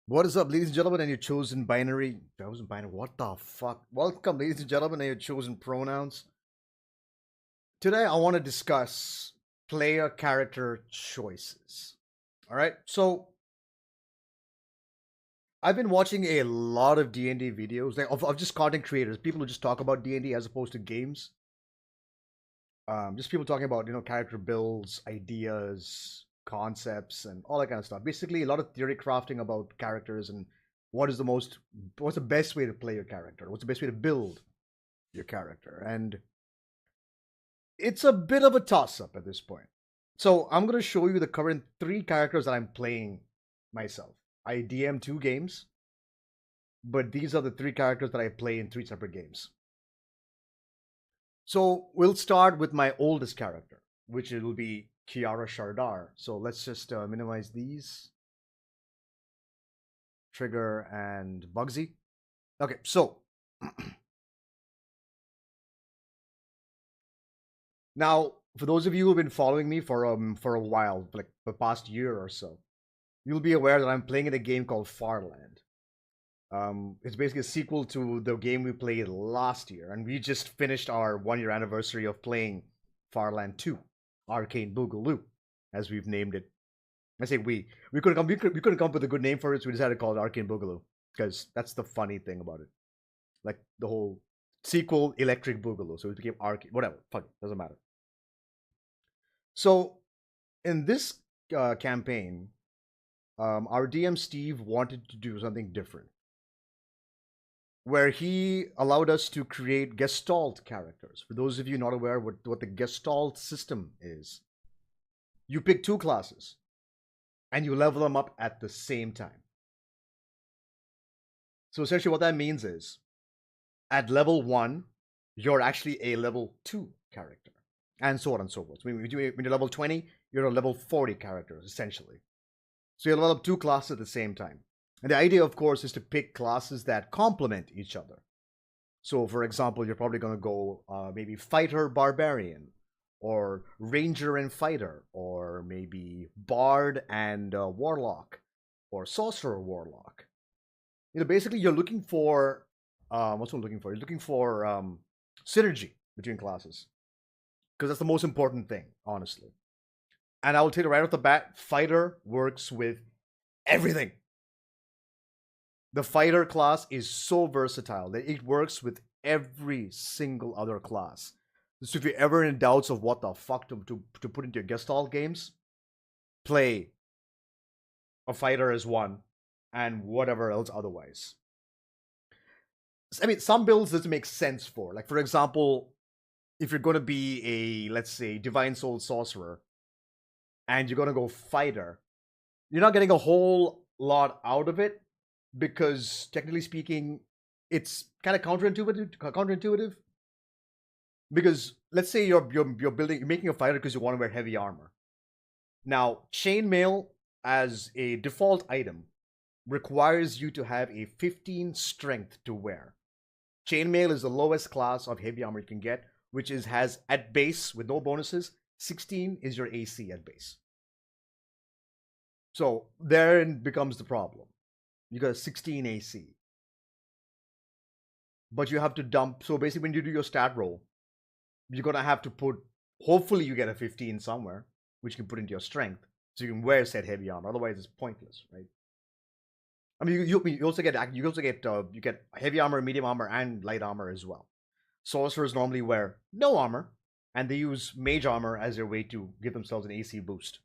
What is up, ladies and gentlemen, and your chosen binary? Chosen binary? What the fuck? Welcome, ladies and gentlemen, and your chosen pronouns. Today, I want to discuss player character choices. All right, so I've been watching a lot of D&D videos, of just content creators, people who just talk about D&D as opposed to games. Just people talking about character builds, ideas, concepts, and all that kind of stuff. Basically, a lot of theory crafting about characters and what is the most, what's the best way to play your character, what's the best way to build your character, and it's a bit of a toss up at this point. So I'm going to show you the current three characters that I'm playing myself. I DM 2 games, but these are the three characters that I play in 3 separate games. So we'll start with my oldest character, which it will be Kiara Shardar. So let's just minimize these. Trigger and Bugsy. Okay, so now for those of you who've been following me for a while, like the past year or so, you'll be aware that I'm playing in a game called Farland. It's basically a sequel to the game we played last year, and we just finished our 1 year anniversary of playing Farland 2, Arcane Boogaloo, as we've named it. I say we couldn't come up with a good name for it, so we decided to call it Arcane Boogaloo because that's the funny thing about it. Like the whole sequel, Electric Boogaloo, so it became Arcane. Whatever, fuck it, doesn't matter. So in this campaign, our DM Steve wanted to do something different, where he allowed us to create Gestalt characters. For those of you not aware what the Gestalt system is, you pick 2 classes and you level them up at the same time. So essentially, what that means is at level 1, you're actually a level 2 character, and so on and so forth. So when you're level 20, you're a level 40 character, essentially. So you level up 2 classes at the same time. And the idea, of course, is to pick classes that complement each other. So, for example, you're probably going to go maybe fighter barbarian, or ranger and fighter, or maybe bard and warlock, or sorcerer warlock. Basically, you're looking for what's what I'm looking for? You're looking for synergy between classes because that's the most important thing, honestly. And I will tell you right off the bat, fighter works with everything. The fighter class is so versatile that it works with every single other class. So if you're ever in doubts of what the fuck to put into your Gestalt games, play a fighter as one and whatever else otherwise. I mean, some builds doesn't make sense for. Like, for example, if you're going to be a, let's say, Divine Soul Sorcerer, and you're going to go fighter, you're not getting a whole lot out of it because, technically speaking, it's kind of counterintuitive. Because let's say you're making a fighter because you want to wear heavy armor. Now, chainmail as a default item requires you to have a 15 strength to wear. Chainmail is the lowest class of heavy armor you can get, which has at base with no bonuses, 16 is your AC at base. So therein becomes the problem. You got a 16 AC. But you have to dump. So basically, when you do your stat roll, you're going to have to put, hopefully, you get a 15 somewhere, which you can put into your strength. So you can wear said heavy armor. Otherwise, it's pointless, right? I mean, you also get you get heavy armor, medium armor, and light armor as well. Sorcerers normally wear no armor, and they use mage armor as their way to give themselves an AC boost.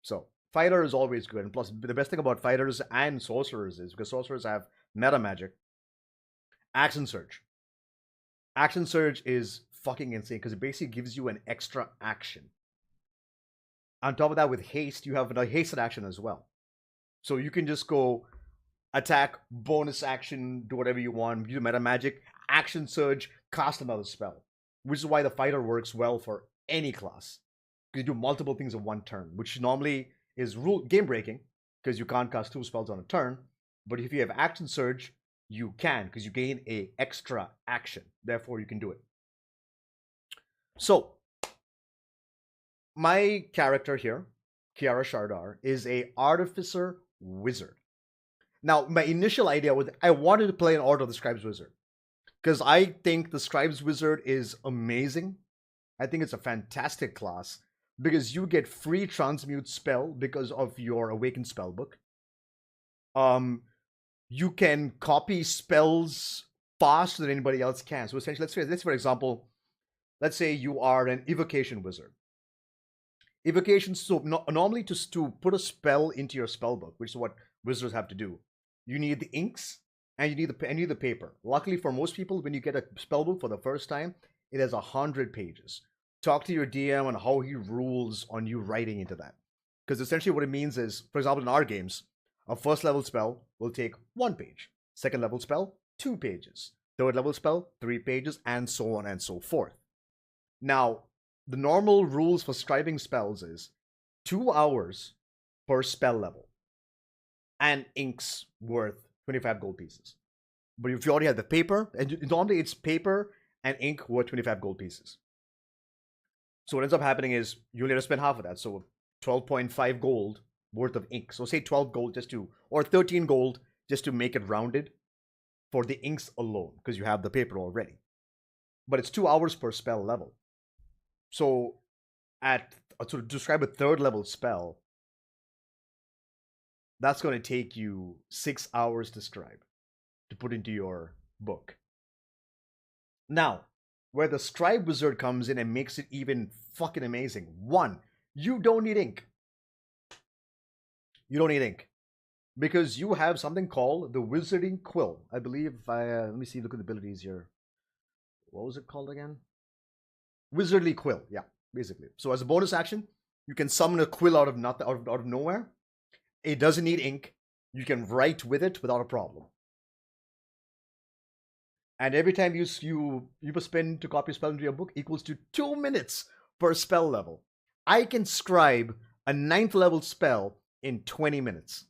So fighter is always good, and plus the best thing about fighters and sorcerers is because sorcerers have meta magic. Action surge. Action surge is fucking insane because it basically gives you an extra action. On top of that, with haste, you have a hasted action as well. So you can just go attack, bonus action, do whatever you want, use meta magic, action surge, cast another spell. Which is why the fighter works well for any class. Because you do multiple things in one turn, which normally is game breaking, because you can't cast 2 spells on a turn. But if you have action surge, you can, because you gain a extra action. Therefore, you can do it. So, my character here, Kiara Shardar, is a artificer wizard. Now, my initial idea was I wanted to play an Order of the Scribes Wizard because I think the Scribes Wizard is amazing. I think it's a fantastic class because you get free transmute spell because of your awakened spell book. Um, you can copy spells faster than anybody else can. So essentially, let's for example, let's say you are an evocation wizard. Evocation, so normally to put a spell into your spell book, which is what wizards have to do, you need the inks and you need the paper. Luckily for most people, when you get a spell book for the first time, it has 100 pages. Talk to your DM on how he rules on you writing into that. Because essentially what it means is, for example, in our games, a first level spell will take 1 page. Second level spell, 2 pages. Third level spell, 3 pages, and so on and so forth. Now, the normal rules for scribing spells is 2 hours per spell level and inks worth 25 gold pieces. But if you already have the paper, and normally it's paper and ink worth 25 gold pieces. So what ends up happening is you only have to spend half of that. So 12.5 gold worth of ink. So say 12 gold or 13 gold just to make it rounded for the inks alone, because you have the paper already. But it's 2 hours per spell level. So to describe a third level spell, that's going to take you 6 hours to scribe, to put into your book. Now, where the scribe wizard comes in and makes it even fucking amazing. One, you don't need ink. You don't need ink. Because you have something called the Wizarding Quill. I believe, let me see, look at the abilities here. What was it called again? Wizardly Quill, yeah, basically. So as a bonus action, you can summon a quill out of nowhere. It doesn't need ink. You can write with it without a problem. And every time you spend to copy a spell into your book equals to 2 minutes per spell level. I can scribe a 9th level spell in 20 minutes.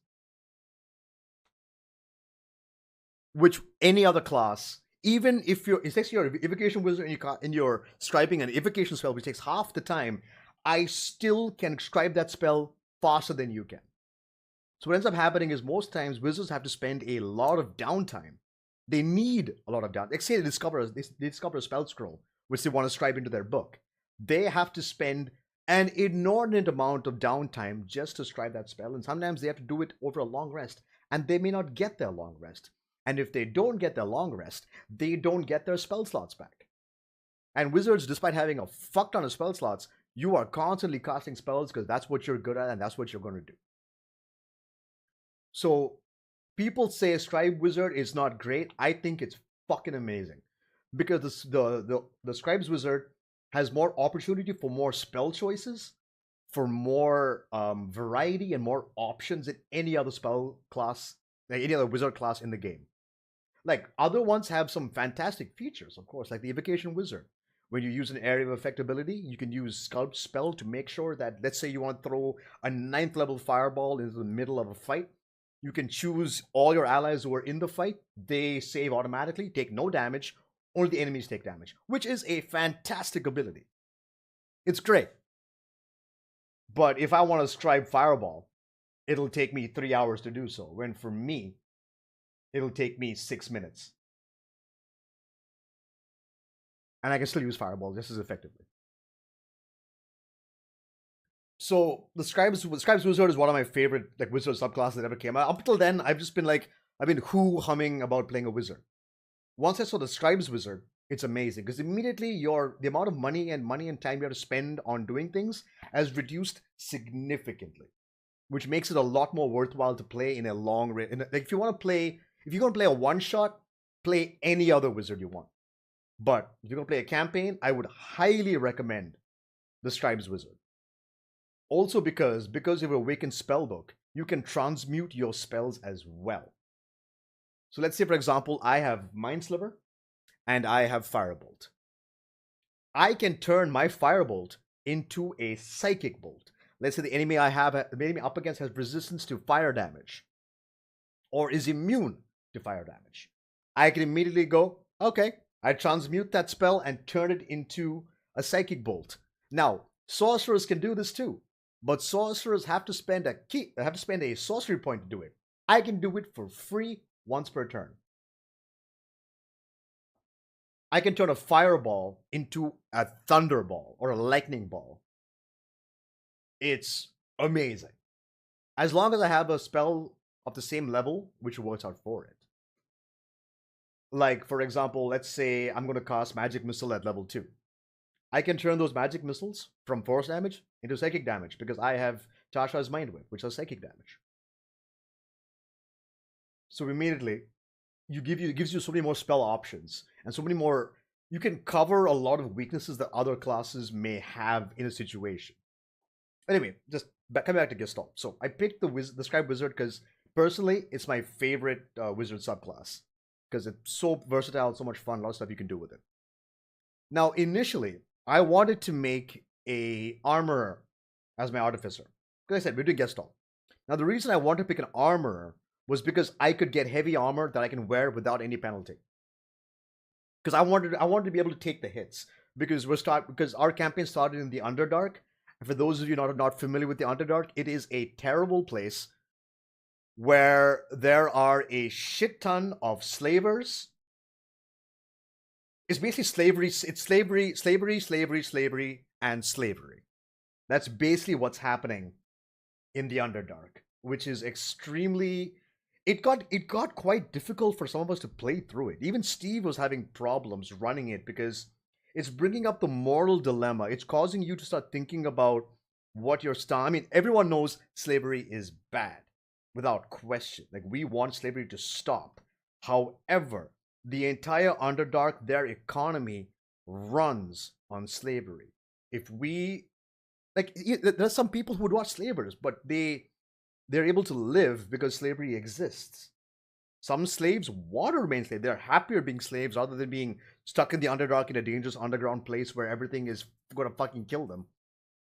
Which any other class, even if you're an evocation wizard and you're scribing an evocation spell which takes half the time, I still can scribe that spell faster than you can. So what ends up happening is most times wizards have to spend a lot of downtime. They need a lot of downtime. Like say they discover a spell scroll which they want to scribe into their book. They have to spend an inordinate amount of downtime just to scribe that spell, and sometimes they have to do it over a long rest, and they may not get their long rest. And if they don't get their long rest, they don't get their spell slots back. And wizards, despite having a fuck ton of spell slots, you are constantly casting spells because that's what you're good at and that's what you're going to do. So people say Scribe Wizard is not great. I think it's fucking amazing because the Scribes Wizard has more opportunity for more spell choices, for more variety and more options than any other spell class, like any other wizard class in the game. Like other ones have some fantastic features, of course, like the Evocation Wizard. When you use an area of effect ability, you can use Sculpt Spell to make sure that, let's say you want to throw a 9th level fireball into the middle of a fight, you can choose all your allies who are in the fight. They save automatically, take no damage, only the enemies take damage, which is a fantastic ability. It's great. But if I want to scribe fireball, it'll take me 3 hours to do so, when for me, it'll take me 6 minutes. And I can still use fireball just as effectively. So the Scribes Wizard is one of my favorite like wizard subclasses that ever came out. Up until then, I've been humming about playing a wizard. Once I saw the Scribes Wizard, it's amazing because immediately the amount of money and time you have to spend on doing things has reduced significantly, which makes it a lot more worthwhile to play in a long range. Like if you're going to play a one shot, play any other wizard you want. But if you're going to play a campaign, I would highly recommend the Scribes Wizard. Also because of your Awakened Spellbook, you can transmute your spells as well. So let's say, for example, I have Mind Sliver and I have Firebolt. I can turn my Firebolt into a Psychic Bolt. Let's say the enemy up against has resistance to fire damage or is immune to fire damage. I can immediately go, okay, I transmute that spell and turn it into a Psychic Bolt. Now, sorcerers can do this too, but sorcerers have to spend a sorcery point to do it. I can do it for free once per turn. I can turn a fireball into a thunderball or a lightning ball. It's amazing. As long as I have a spell of the same level, which works out for it. Like, for example, let's say I'm going to cast Magic Missile at level 2. I can turn those magic missiles from force damage into psychic damage because I have Tasha's Mind Whip, which does psychic damage. So immediately, it gives you so many more spell options and so many more. You can cover a lot of weaknesses that other classes may have in a situation. Anyway, just coming back to Gestalt. So I picked the Scribe Wizard because personally, it's my favorite wizard subclass because it's so versatile, so much fun, a lot of stuff you can do with it. Now, initially, I wanted to make a armorer as my artificer. Because I said, we're doing Gestalt. Now, the reason I wanted to pick an armorer was because I could get heavy armor that I can wear without any penalty. Because I wanted to be able to take the hits. Because our campaign started in the Underdark. And for those of you not familiar with the Underdark, it is a terrible place where there are a shit ton of slavers. It's basically slavery. It's slavery, and slavery. That's basically what's happening in the Underdark, which is extremely. It got quite difficult for some of us to play through it. Even Steve was having problems running it because it's bringing up the moral dilemma. It's causing you to start thinking about what your style. I mean, everyone knows slavery is bad, without question. Like, we want slavery to stop. However, the entire Underdark, their economy runs on slavery. If we there's some people who would watch slavers, but they're able to live because slavery exists. Some slaves want to remain slaves. They're happier being slaves rather than being stuck in the Underdark in a dangerous underground place where everything is going to fucking kill them.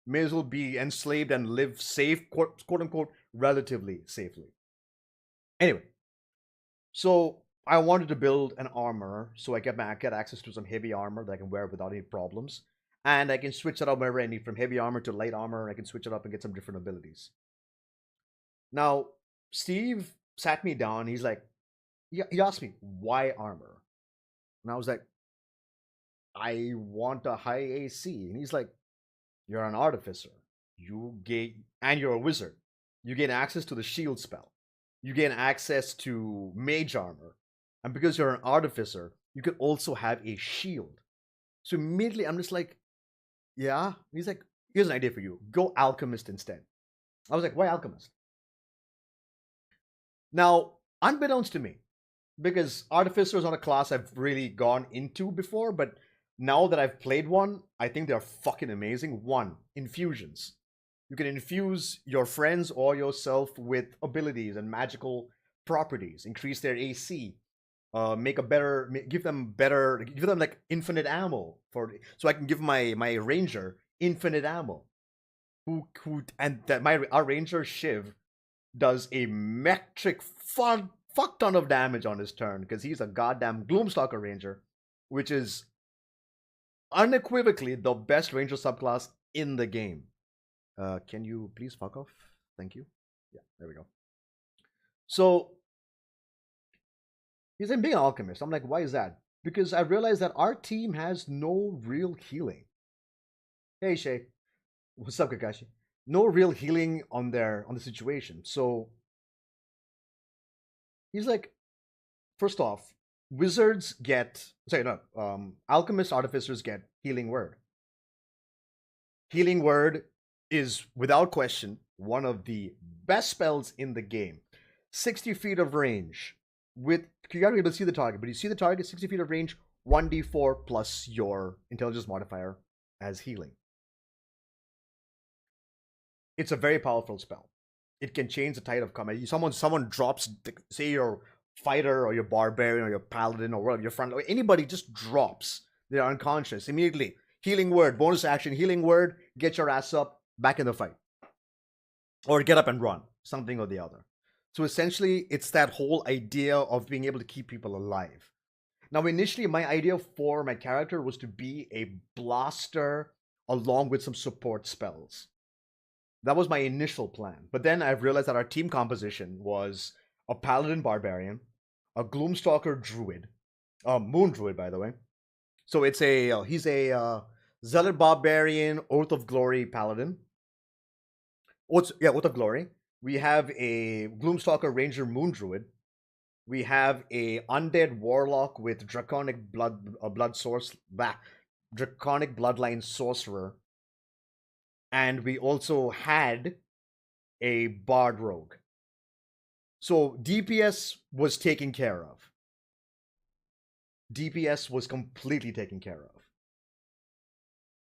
May as well be enslaved and live safe, quote unquote, relatively safely. Anyway, so I wanted to build an armor so I get access to some heavy armor that I can wear without any problems. And I can switch it up whenever I need, from heavy armor to light armor. I can switch it up and get some different abilities. Now, Steve sat me down. He asked me, why armor? And I was like, I want a high AC. And he's like, you're an artificer. And you're a wizard. You gain access to the shield spell. You gain access to mage armor. And because you're an artificer, you can also have a shield. So immediately I'm just like, yeah. And he's like, here's an idea for you. Go alchemist instead. I was like, why alchemist? Now, unbeknownst to me, because artificer is not a class I've really gone into before, but now that I've played one, I think they're fucking amazing. One, infusions. You can infuse your friends or yourself with abilities and magical properties, increase their AC, give them like infinite ammo so I can give my ranger infinite ammo. Our ranger Shiv does a metric fuck ton of damage on his turn because he's a goddamn Gloomstalker ranger, which is unequivocally the best ranger subclass in the game. Can you please fuck off? Thank you. Yeah, there we go. So he's in being an alchemist. I'm like, why is that? Because I realized that our team has no real healing. Hey Shay, what's up, Kakashi? No real healing on the situation. So he's like, first off, alchemists, artificers get healing word. Healing word is without question one of the best spells in the game. 60 feet of range. You gotta be able to see the target, but you see the target, 60 feet of range, 1d4 plus your intelligence modifier as healing. It's a very powerful spell. It can change the tide of combat. Someone drops, say your fighter or your barbarian or your paladin or whatever, your front, anybody just drops. They're unconscious. Immediately, healing word, bonus action, healing word, get your ass up, back in the fight. Or get up and run, something or the other. So essentially, it's that whole idea of being able to keep people alive. Now, initially, my idea for my character was to be a blaster along with some support spells. That was my initial plan. But then I've realized that our team composition was a paladin barbarian, a gloomstalker druid, a moon druid, by the way. So it's a he's a zealot barbarian, oath of glory paladin. Oath of glory. We have a gloomstalker ranger moon druid. We have a undead warlock with draconic blood source, draconic bloodline sorcerer, and we also had a bard rogue. So DPS was taken care of. DPS was completely taken care of.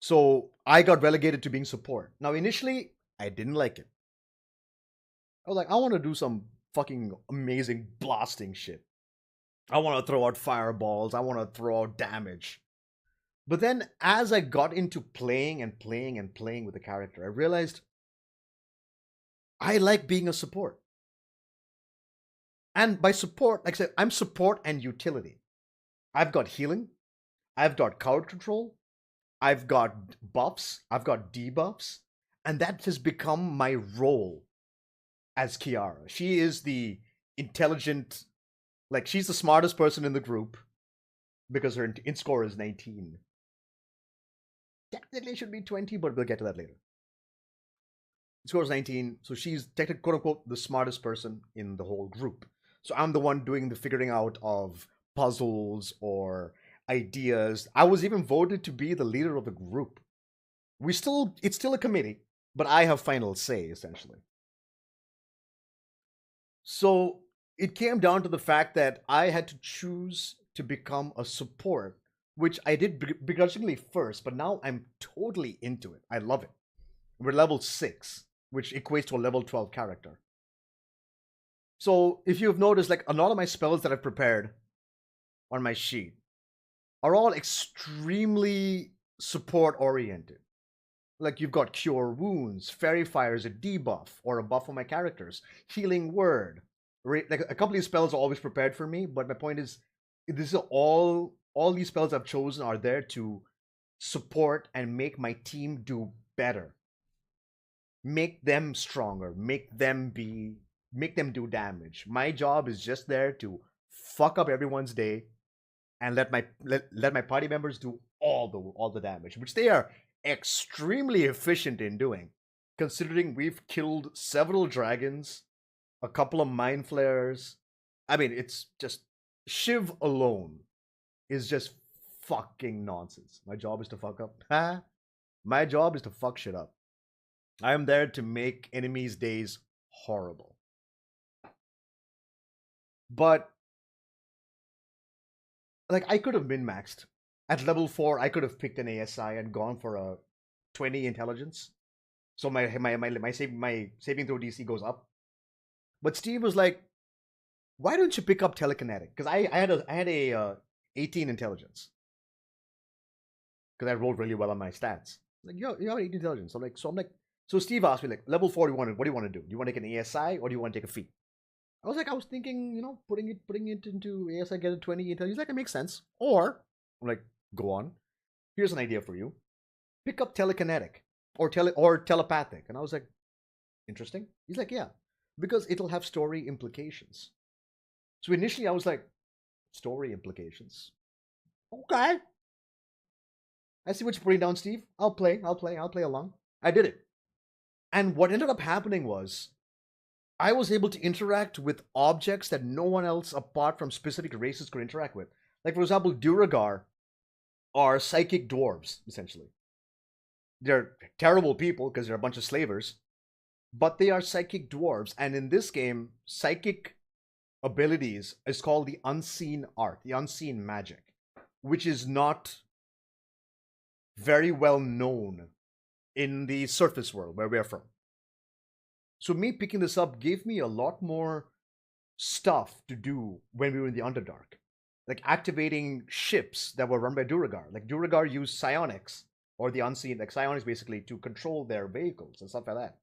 So I got relegated to being support. Now initially I didn't like it. I was like, I want to do some fucking amazing blasting shit. I want to throw out fireballs. I want to throw out damage. But then as I got into playing and playing and playing with the character, I realized I like being a support. And by support, like I said, I'm support and utility. I've got healing. I've got crowd control. I've got buffs. I've got debuffs. And that has become my role as Kiara. She is the intelligent, like, she's the smartest person in the group because her int score is 19. Technically, it should be 20, but we'll get to that later. Score is 19, so she's technically, quote unquote, the smartest person in the whole group. So I'm the one doing the figuring out of puzzles or ideas. I was even voted to be the leader of the group. It's still a committee, but I have final say, essentially. So it came down to the fact that I had to choose to become a support, which I did begrudgingly first, but now I'm totally into it. I love it. We're level 6, which equates to a level 12 character. So if you've noticed, like, a lot of my spells that I've prepared on my sheet are all extremely support oriented. Like, you've got Cure Wounds, Fairy Fire is a debuff or a buff for my characters, Healing Word. Like, a couple of these spells are always prepared for me, but my point is, this is all these spells I've chosen are there to support and make my team do better. Make them stronger, make them do damage. My job is just there to fuck up everyone's day and let my party members do all the damage, which they are extremely efficient in doing, considering we've killed several dragons, a couple of mind flayers. I mean, it's just Shiv alone is just fucking nonsense. My job is to fuck up. My job is to fuck shit up. I am there to make enemies' days horrible. But like, I could have min-maxed. At level 4, I could have picked an ASI and gone for a 20 intelligence. So my saving throw DC goes up. But Steve was like, why don't you pick up telekinetic? Because I had a 18 intelligence. Because I rolled really well on my stats. Like, you have 18 intelligence. I'm like, so Steve asked me, like, level 4, what do you want to do? Do you want to take an ASI or do you want to take a feat? I was thinking, putting it into ASI, get a 20 intel. He's like, it makes sense. Or, I'm like, go on. Here's an idea for you. Pick up telekinetic or telepathic. And I was like, interesting. He's like, yeah, because it'll have story implications. So initially I was like, story implications. Okay. I see what you're putting down, Steve. I'll play along. I did it. And what ended up happening was I was able to interact with objects that no one else apart from specific races could interact with. Like, for example, Duragar are psychic dwarves, essentially. They're terrible people because they're a bunch of slavers, but they are psychic dwarves. And in this game, psychic abilities is called the unseen art, the unseen magic, which is not very well known in the surface world where we're from. So me picking this up gave me a lot more stuff to do when we were in the Underdark. Like activating ships that were run by Duragar. Like Duragar used psionics, or the unseen, like psionics basically, to control their vehicles and stuff like that.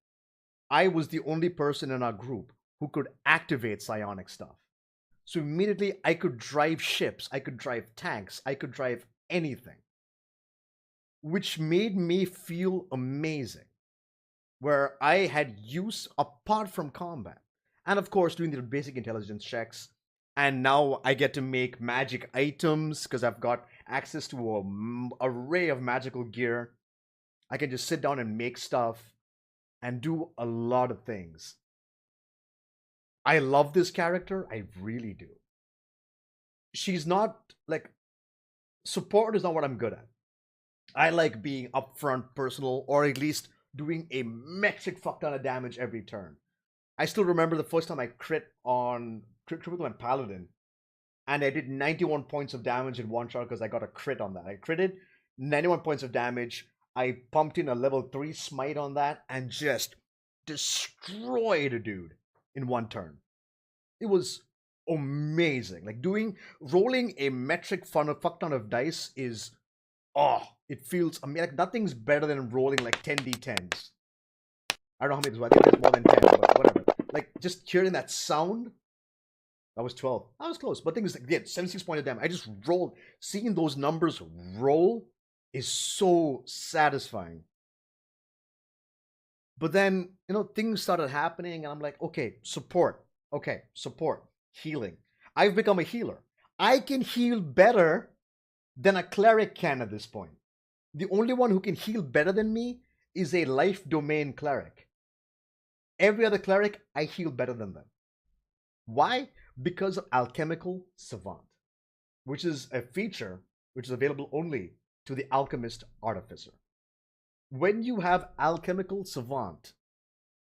I was the only person in our group who could activate psionic stuff. So immediately I could drive ships, I could drive tanks, I could drive anything. Which made me feel amazing. Where I had use apart from combat. and of course doing the basic intelligence checks. And now I get to make magic items because I've got access to a array of magical gear. I can just sit down and make stuff and do a lot of things. I love this character. I really do. She's not like support is not what I'm good at. I like being upfront, personal, or at least doing a metric fuck ton of damage every turn. I still remember the first time I crit with my paladin, and I did 91 points of damage in one shot because I got a crit on that. I critted 91 points of damage. I pumped in a level 3 smite on that and just destroyed a dude in one turn. It was amazing. Like rolling a metric fuck ton of dice is, oh, it feels, I mean, like nothing's better than rolling like 10d10s. I don't know how many it was, I think it's more than 10, but whatever. Like just hearing that sound, that was 12. I was close. But things like, yeah, 76 points of damage. I just rolled. Seeing those numbers roll is so satisfying. But then, things started happening, and I'm like, okay, support. Okay, support. Healing. I've become a healer. I can heal better than a cleric can at this point. The only one who can heal better than me is a life domain cleric. Every other cleric, I heal better than them. Why? Because of Alchemical Savant, which is a feature which is available only to the Alchemist Artificer. When you have Alchemical Savant,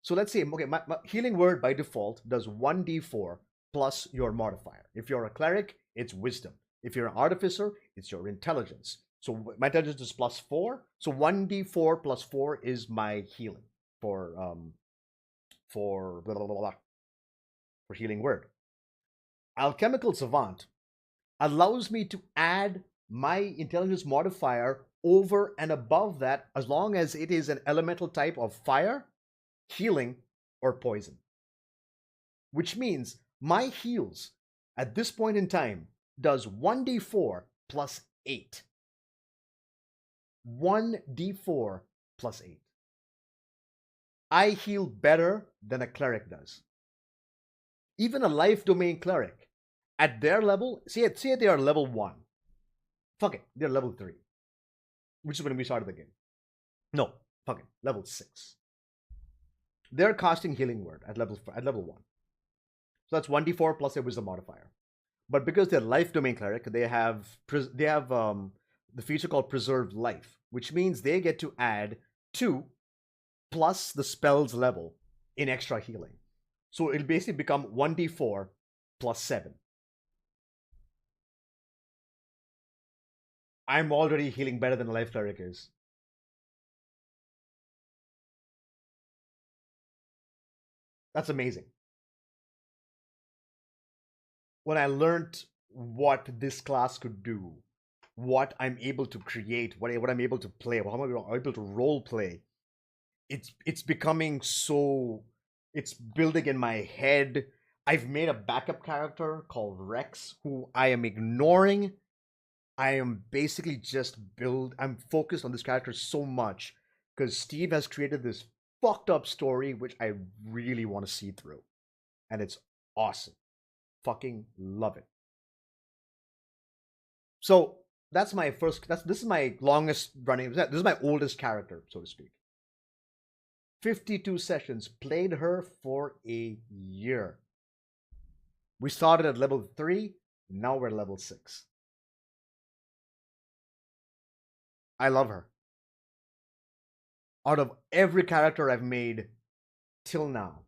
so let's say, okay, my healing word by default does 1d4 plus your modifier. If you're a cleric, it's wisdom. If you're an artificer, it's your intelligence. So my intelligence is +4. So 1d4 plus 4 is my healing for blah, blah, blah, blah, for healing word. Alchemical Savant allows me to add my intelligence modifier over and above that as long as it is an elemental type of fire, healing, or poison. Which means my heals at this point in time does 1d4 plus 8. 1d4 plus 8. I heal better than a cleric does. Even a life domain cleric, at their level, say they are level 1. Fuck it, they're level 3. Which is when we started the game. No, fuck it, level 6. They're casting healing word at level 1. So that's 1d4 plus a wisdom modifier. But because they're life domain cleric, they have the feature called preserved life, which means they get to add 2 plus the spell's level in extra healing. So it'll basically become 1d4 plus 7. I'm already healing better than a life cleric is. That's amazing. When I learned what this class could do, what I'm able to create, what I'm able to play, how I'm able to role play, it's becoming so, it's building in my head. I've made a backup character called Rex, who I am ignoring. I am basically I'm focused on this character so much because Steve has created this fucked up story which I really want to see through. And it's awesome. Fucking love it. So that's my first, this is my longest running, this is my oldest character, so to speak. 52 sessions, played her for a year. We started at level 3, now we're level 6. I love her. Out of every character I've made till now,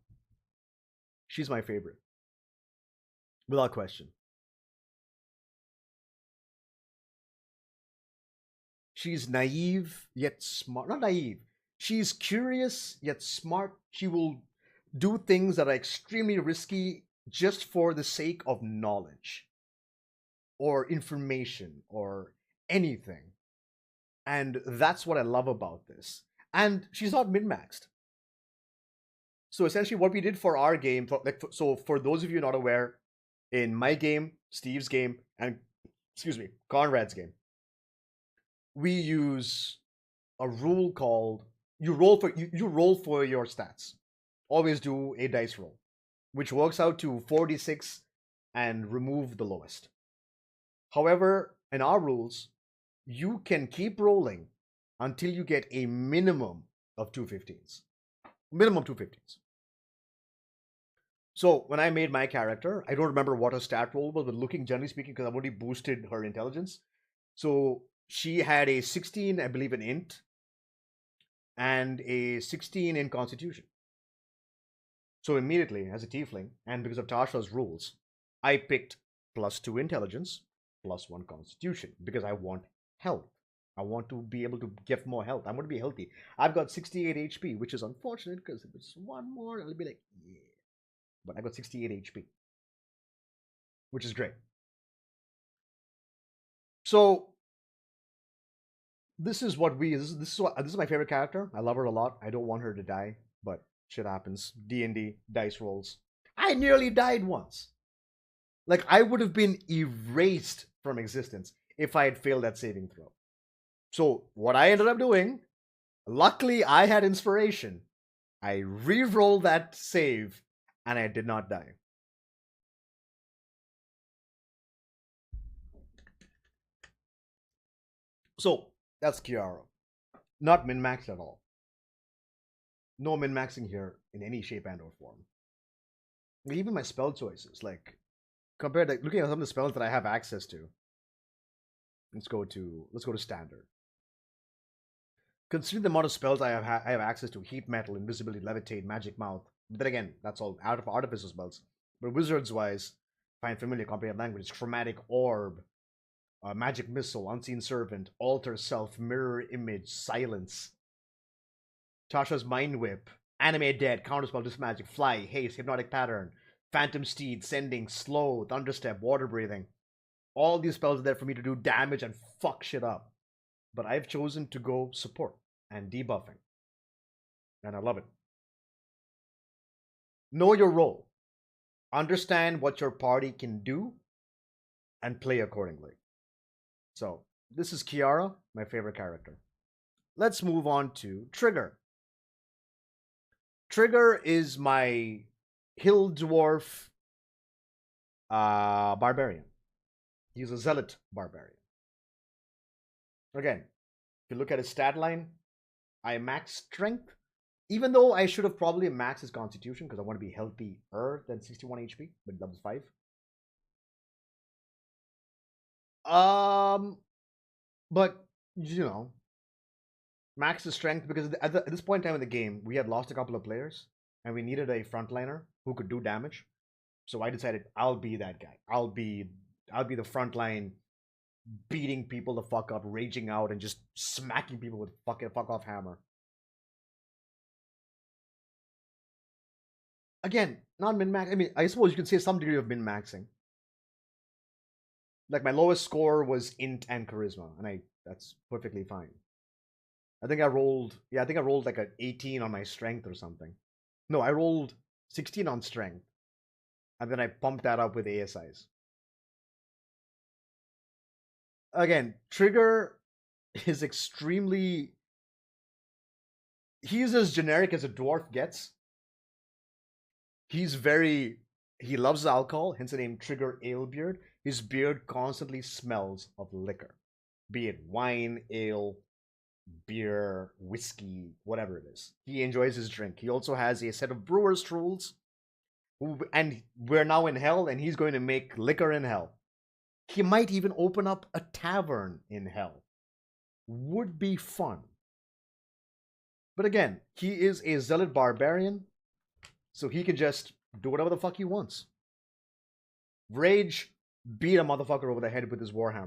she's my favorite. Without question. She's naive yet smart. Not naive. She's curious yet smart. She will do things that are extremely risky just for the sake of knowledge or information or anything. And that's what I love about this. And she's not min-maxed. So essentially what we did for our game, so for those of you not aware, in my game, Steve's game, and Conrad's game, we use a rule called you roll for your stats. Always do a dice roll. which works out to 46 and remove the lowest. However, in our rules, you can keep rolling until you get a minimum of 215s. Minimum 215s. So when I made my character, I don't remember what her stat roll was, but looking generally speaking, because I've already boosted her intelligence. So she had a 16, I believe, in int, and a 16 in constitution. So immediately, as a tiefling, and because of Tasha's rules, I picked +2 intelligence, +1 constitution, because I want health. I want to be able to get more health. I want to be healthy. I've got 68 HP, which is unfortunate because if it's one more, I'll be like, yeah. But I got 68 HP, which is great. So this is what we this is my favorite character. I love her a lot. I don't want her to die, but shit happens. D&D dice rolls. I nearly died once. Like I would have been erased from existence if I had failed that saving throw. So what I ended up doing, luckily I had inspiration. I re-rolled that save and I did not die. So that's Kiara. Not min-maxed at all. No min-maxing here in any shape and or form. Even my spell choices, like compared to looking at some of the spells that I have access to. Let's go to standard. Considering the amount of spells I have access to: heat metal, invisibility, levitate, magic mouth. But then again, that's all out of artificer spells. But wizards wise, find familiar, comprehend language, chromatic orb, magic missile, unseen servant, alter self, mirror image, silence. Tasha's mind whip, animate dead, counterspell, dismagic, fly, haste, hypnotic pattern, phantom steed, sending, slow, thunderstep, water breathing. All these spells are there for me to do damage and fuck shit up. But I've chosen to go support and debuffing. And I love it. Know your role. Understand what your party can do and play accordingly. So, this is Kiara, my favorite character. Let's move on to Trigger. Trigger is my hill dwarf barbarian. He's a zealot barbarian. Again, if you look at his stat line, I max strength, even though I should have probably maxed his constitution because I want to be healthier than 61 HP, but level 5. But you know, max his strength because at this point in time in the game, we had lost a couple of players and we needed a frontliner who could do damage. So I decided I'll be that guy. I'll be the frontline, beating people the fuck up, raging out, and just smacking people with fuck off hammer. Again, not min max. I mean, I suppose you can say some degree of min maxing. Like my lowest score was int and charisma, and that's perfectly fine. I think I rolled like an 18 on my strength or something. No, I rolled 16 on strength, and then I pumped that up with ASIs. Again, Trigger is extremely. He's as generic as a dwarf gets. He loves alcohol, hence the name Trigger Alebeard. His beard constantly smells of liquor, be it wine, ale, beer, whiskey, whatever it is. He enjoys his drink. He also has a set of brewer's tools, and we're now in hell, and he's going to make liquor in hell. He might even open up a tavern in hell. Would be fun. But again, he is a zealot barbarian, so he can just do whatever the fuck he wants. Rage, beat a motherfucker over the head with his warhammer.